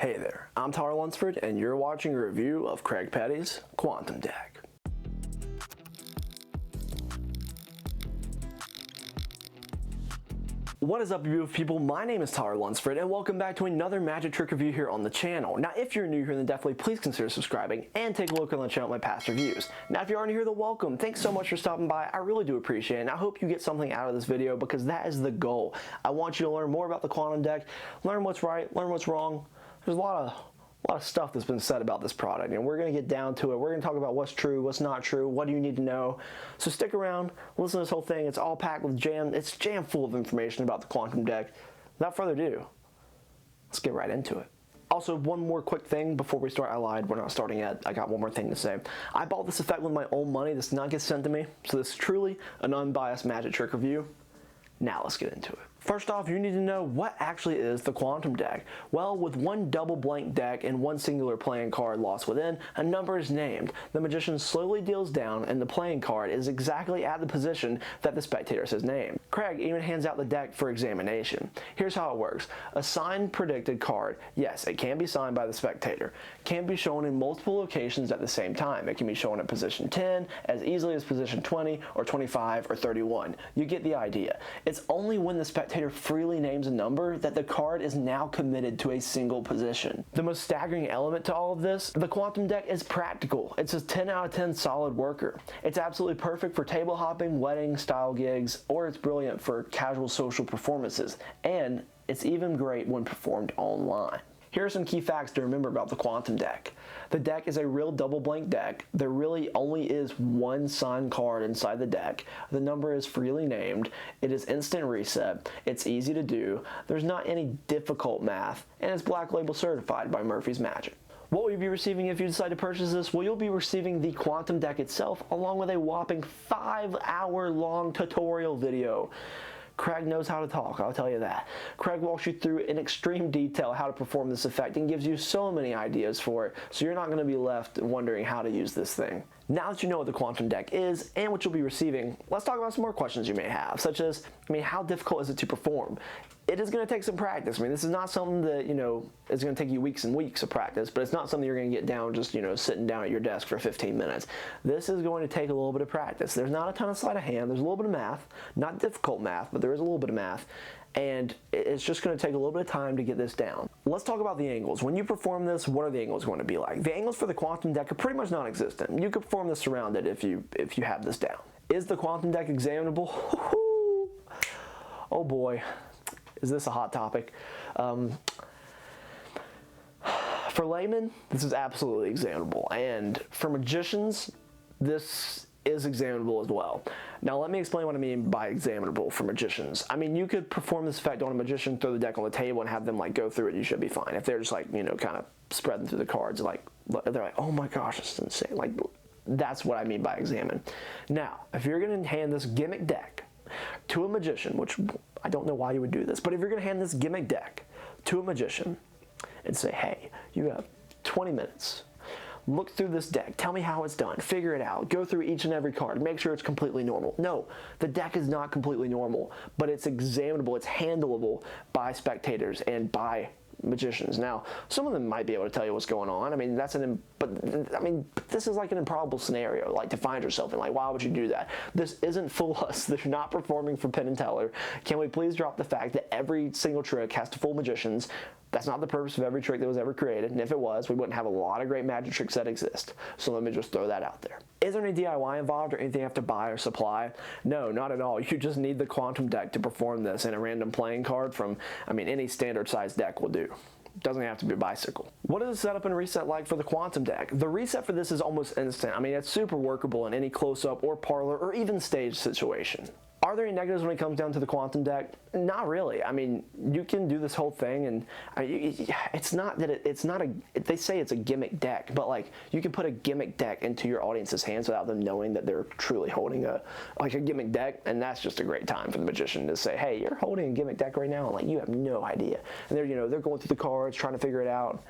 Hey there, I'm Tyler Lunsford, and you're watching a review of Craig Petty's Quantum Deck. What is up, beautiful people? My name is Tyler Lunsford, and welcome back to another magic trick review here on the channel. Now, if you're new here, then definitely please consider subscribing and take a look on the channel at my past reviews. Now, if you're already here, then welcome. Thanks so much for stopping by. I really do appreciate it, and I hope you get something out of this video because that is the goal. I want you to learn more about the Quantum Deck, learn what's right, learn what's wrong. There's a lot of stuff that's been said about this product, and we're going to get down to it. We're going to talk about what's true, what's not true, what do you need to know. So stick around, listen to this whole thing. It's all packed with it's jam full of information about the Quantum Deck. Without further ado, let's get right into it. Also, one more quick thing before we start. I lied, we're not starting yet. I got one more thing to say. I bought this effect with my own money. This did not get sent to me, so this is truly an unbiased magic trick review. Now let's get into it. First off, you need to know what actually is the Quantum Deck. Well, with one double blank deck and one singular playing card lost within, a number is named. The magician slowly deals down and the playing card is exactly at the position that the spectator says name. Craig even hands out the deck for examination. Here's how it works. A signed predicted card, yes, it can be signed by the spectator, can be shown in multiple locations at the same time. It can be shown at position 10 as easily as position 20 or 25 or 31. You get the idea. It's only when the spectator freely names a number that the card is now committed to a single position. The most staggering element to all of this, the Quantum Deck is practical. It's a 10 out of 10 solid worker. It's absolutely perfect for table hopping, wedding style gigs, or it's brilliant for casual social performances, and it's even great when performed online. Here are some key facts to remember about the Quantum Deck. The deck is a real double blank deck. There really only is one signed card inside the deck. The number is freely named. It is instant reset. It's easy to do. There's not any difficult math, and it's Black Label certified by Murphy's Magic. What will you be receiving if you decide to purchase this? Well, you'll be receiving the Quantum Deck itself along with a whopping 5-hour-long tutorial video. Craig knows how to talk, I'll tell you that. Craig walks you through in extreme detail how to perform this effect and gives you so many ideas for it, so you're not going to be left wondering how to use this thing. Now that you know what the Quantum Deck is and what you'll be receiving, let's talk about some more questions you may have, such as, how difficult is it to perform? It is going to take some practice. This is not something that, is going to take you weeks and weeks of practice, but it's not something you're going to get down just, sitting down at your desk for 15 minutes. This is going to take a little bit of practice. There's not a ton of sleight of hand. There's a little bit of math, not difficult math, but there is a little bit of math, and it's just going to take a little bit of time to get this down. Let's talk about the angles. When you perform this, what are the angles going to be like? The angles for the Quantum Deck are pretty much non-existent. You can perform this surrounded if you have this down. Is the Quantum Deck examinable? Oh boy. Is this a hot topic? For laymen, this is absolutely examinable, and for magicians, this is examinable as well. Now let me explain what I mean by examinable for magicians. You could perform this effect on a magician, throw the deck on the table, and have them go through it. You should be fine. If they're just kind of spreading through the cards, they're like, oh my gosh, this is insane. That's what I mean by examine. Now, if you're going to hand this gimmick deck to a magician, which I don't know why you would do this, but if you're going to hand this gimmick deck to a magician and say, hey, you have 20 minutes, look through this deck, tell me how it's done, figure it out, go through each and every card, make sure it's completely normal. No, the deck is not completely normal, but it's examinable, it's handleable by spectators and by magicians. Now, some of them might be able to tell you what's going on. But this is like an improbable scenario, to find yourself in. Why would you do that? This isn't Fool Us. They're not performing for Penn and Teller. Can we please drop the fact that every single trick has to fool magicians? That's not the purpose of every trick that was ever created, and if it was, we wouldn't have a lot of great magic tricks that exist. So let me just throw that out there. Is there any DIY involved or anything you have to buy or supply? No, not at all. You just need the Quantum Deck to perform this, and a random playing card from, any standard size deck will do. Doesn't have to be a bicycle. What is the setup and reset like for the Quantum Deck? The reset for this is almost instant. It's super workable in any close-up or parlor or even stage situation. Are there any negatives when it comes down to the Quantum Deck? Not really. You can do this whole thing, and it's not that they say it's a gimmick deck, but you can put a gimmick deck into your audience's hands without them knowing that they're truly holding a gimmick deck, and that's just a great time for the magician to say, hey, you're holding a gimmick deck right now, and you have no idea. And they're going through the cards, trying to figure it out.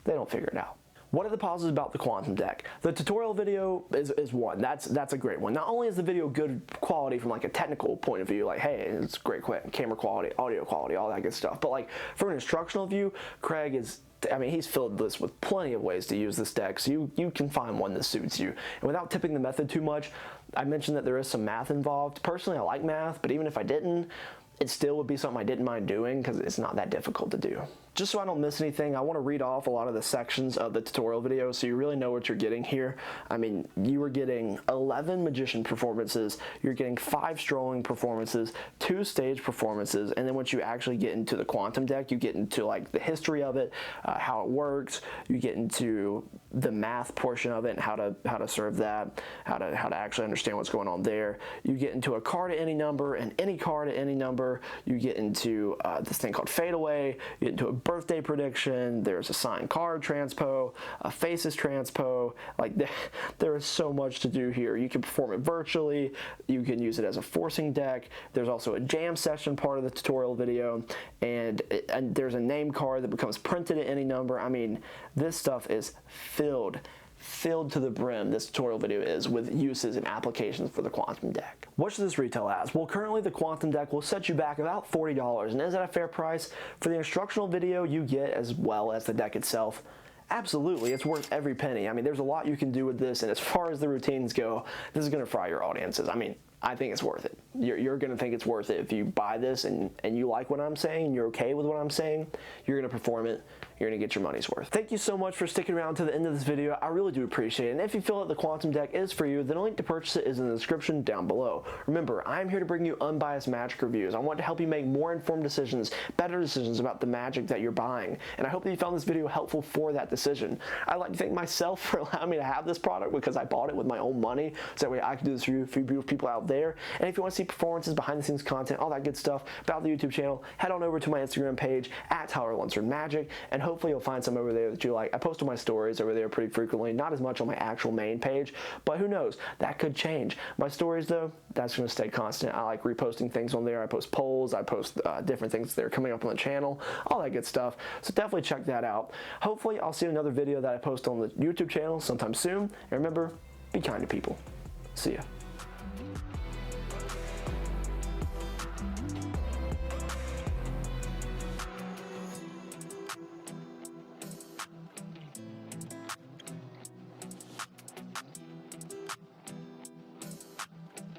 They don't figure it out. What are the positives about the Quantum deck? The tutorial video is one. That's a great one. Not only is the video good quality from like a technical point of view, like hey, it's great camera quality, audio quality, all that good stuff, but like from an instructional view, Craig is, I mean, he's filled this with plenty of ways to use this deck, so you can find one that suits you. And without tipping the method too much, I mentioned that there is some math involved. Personally, I like math, but even if I didn't, it still would be something I didn't mind doing because it's not that difficult to do. Just so I don't miss anything, I want to read off a lot of the sections of the tutorial video so you really know what you're getting here. I mean, you are getting 11 magician performances, you're getting 5 strolling performances, 2 stage performances, and then once you actually get into the Quantum deck, you get into like the history of it, how it works, you get into the math portion of it and how to serve that, how to actually understand what's going on there. You get into a card at any number and any card at any number. You get into this thing called fadeaway. You get into a birthday prediction. There's a signed card transpo, a faces transpo. Like there is so much to do here. You can perform it virtually. You can use it as a forcing deck. There's also a jam session part of the tutorial video, and there's a name card that becomes printed at any number. I mean, this stuff is filled to the brim, this tutorial video is, with uses and applications for the Quantum deck. What should this retail as? Well, currently the Quantum deck will set you back about $40, and is that a fair price? For the instructional video you get as well as the deck itself, absolutely, it's worth every penny. I mean, there's a lot you can do with this, and as far as the routines go, this is going to fry your audiences. I mean, I think it's worth it. You're going to think it's worth it if you buy this and you like what I'm saying, and you're okay with what I'm saying, you're going to perform it, you're going to get your money's worth. Thank you so much for sticking around to the end of this video. I really do appreciate it. And if you feel that the Quantum deck is for you, then a link to purchase it is in the description down below. Remember, I'm here to bring you unbiased magic reviews. I want to help you make more informed decisions, better decisions about the magic that you're buying. And I hope that you found this video helpful for that decision. I'd like to thank myself for allowing me to have this product because I bought it with my own money, so that way I can do this for you, for you people out there. And if you want to see performances, behind the scenes content, all that good stuff about the YouTube channel, head on over to my Instagram page at Lunsford Magic, and hopefully you'll find some over there that you like. I post my stories over there pretty frequently, not as much on my actual main page, but who knows, that could change. My stories though, that's going to stay constant. I like reposting things on there. I post polls, I post different things that are coming up on the channel, all that good stuff, so definitely check that out. Hopefully I'll see another video that I post on the YouTube channel sometime soon, and remember, be kind to people. See ya.